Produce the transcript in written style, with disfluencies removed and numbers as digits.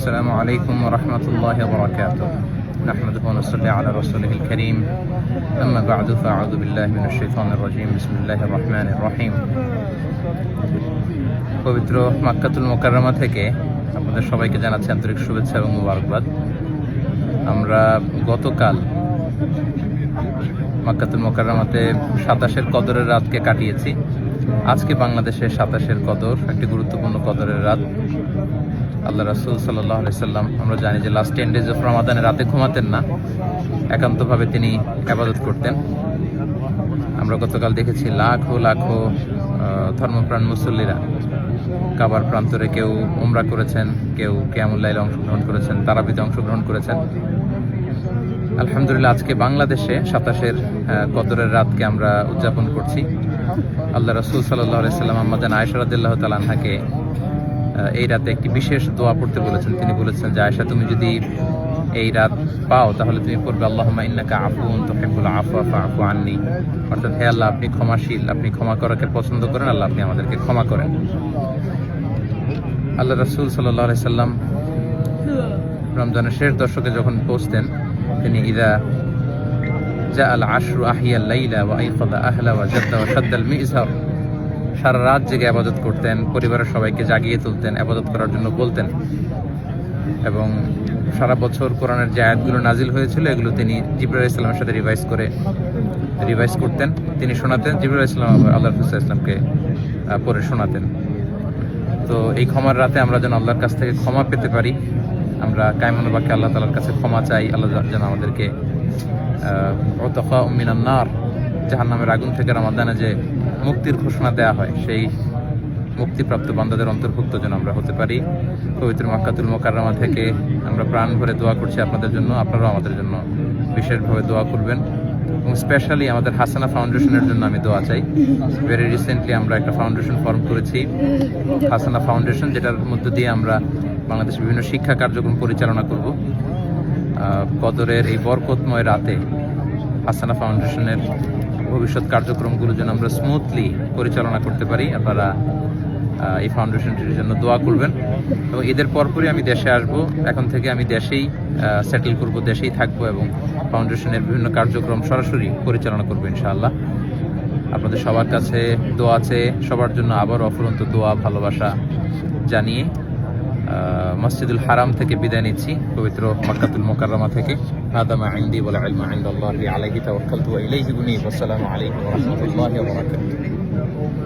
السلام عليكم ورحمة الله وبركاته. نحمده ونصلي على رسوله الكريم. أما بعد فأعوذ بالله من الشيطان الرجيم. بسم الله الرحمن الرحيم. পবিত্র মক্কাতুল মুকাররমা থেকে আপনাদের সবাইকে জানাচ্ছি আন্তরিক শুভেচ্ছা এবং মুবারকবাদ। আমরা গতকাল মক্কাতুল মুকাররমাতে 27-এর কদরের রাতকে কাটিয়েছি। আজকে বাংলাদেশে 27-এর কদর, একটি গুরুত্বপূর্ণ কদরের রাত। আল্লাহ রাসূল সাল্লাল্লাহু আলাইহি সাল্লাম, আমরা জানি যে লাস্ট 10 ডেজ অফ রমাদানের রাতে ঘুমাতেন না, একান্তভাবে তিনি ইবাদত করতেন। আমরা গতকাল দেখেছি লাখো লাখো ধর্মপ্রাণ মুসল্লিরা কাবার প্রান্তরে কেউ উমরা করেছেন, কেউ কিয়ামুল লাইলে অংশগ্রহণ করেছেন, তারাবিতে অংশগ্রহণ করেছেন। আলহামদুলিল্লাহ, আজকে বাংলাদেশে 27-এর কদরের রাতকে আমরা উদযাপন করছি। আল্লাহ রাসূল সাল্লাল্লাহু আলাইহি সাল্লাম আম্মা জান আয়েশা রাদিয়াল্লাহু তাআলা আনহাকে এই রাতে একটি বিশেষ দোয়া পড়তে বলেছেন। তিনি বলেছেন যে, আয়েশা, তুমি যদি এই রাত পাও তাহলে তুমি পড়বে আল্লাহুম্মা ইন্নাকা আফুউন তুহিব্বুল আফওয়া ফাআফু আন্নী, অর্থাৎ হে আল্লাহ, আপনি ক্ষমাশীল, আপনি ক্ষমা করাকে পছন্দ করেন, আল্লাহ আপনি আমাদেরকে ক্ষমা করেন। আল্লাহ রাসূল সাল্লাল্লাহু আলাইহি সাল্লাম রমজানের শেষ দশকে যখন পৌঁছতেন, তিনি ইদা জাআল আশরু আহিয়াল লাইলা ওয়া আইকাযা আহলা ওয়া জাদ্দা ওয়া শাদ্দাল মিজহার, সারা রাত জেগে ইবাদত করতেন, পরিবারের সবাইকে জাগিয়ে তুলতেন, ইবাদত করার জন্য বলতেন। এবং সারা বছর কোরআনের যে আয়াতগুলো নাজিল হয়েছিল এগুলো তিনি জিবরাইল আলাইহিস সালামের সাথে রিভাইজ করতেন, তিনি শোনাতেন। জিবরাইল আলাইহিস সালাম আল্লাহর রাসূল ইসলামকে পড়ে শোনাতেন। তো এই ক্ষমার রাতে আমরা যেন আল্লাহর কাছ থেকে ক্ষমা পেতে পারি, আমরা কায়মুল বাক্যে আল্লাহ তাআলার কাছে ক্ষমা চাই। আল্লাহ যেন আমাদেরকে উতকা মিনান নার, জাহান্নামের আগুন থেকে রমাদানে যে মুক্তির ঘোষণা দেওয়া হয়, সেই মুক্তিপ্রাপ্ত বান্দাদের অন্তর্ভুক্ত যেন আমরা হতে পারি। পবিত্র মক্কাতুল মুকাররমা থেকে আমরা প্রাণ ভরে দোয়া করছি আপনাদের জন্য, আপনারাও আমাদের জন্য বিশেষভাবে দোয়া করবেন। এবং স্পেশালি আমাদের হাসানা ফাউন্ডেশনের জন্য আমি দোয়া চাই। ভেরি রিসেন্টলি আমরা একটা ফাউন্ডেশন ফর্ম করেছি, হাসানা ফাউন্ডেশন, যেটার মধ্য দিয়ে আমরা বাংলাদেশের বিভিন্ন শিক্ষা কার্যক্রম পরিচালনা করব। কদরের এই বরকতময় রাতে হাসানা ফাউন্ডেশনের ভবিষ্যৎ কার্যক্রমগুলো যেন আমরা স্মুথলি পরিচালনা করতে পারি। আপনারা এই ফাউন্ডেশনটির জন্য দোয়া করবেন। এবং ঈদের পরপরই আমি দেশে আসব। এখন থেকে আমি দেশেই সেটেল করব, দেশেই থাকবো এবং ফাউন্ডেশনের বিভিন্ন কার্যক্রম সরাসরি পরিচালনা করবো ইনশাআল্লাহ। আপনাদের সবার কাছে দোয়া আছে, সবার জন্য আবার অফুরন্ত দোয়া ভালোবাসা জানিয়ে মসজিদুল হারাম থেকে বিদায় নিচ্ছি, পবিত্র মক্কাতুল মুকাররমা থেকে। হাদা মা ইনদি ওয়াল ইলমু ইনদাল্লাহি আলাইহি তাওয়াক্কালতু ওয়া ইলাইহি উনীব। আসসালামু আলাইকুম ওয়া রাহমাতুল্লাহি ওয়া বারাকাতুহু।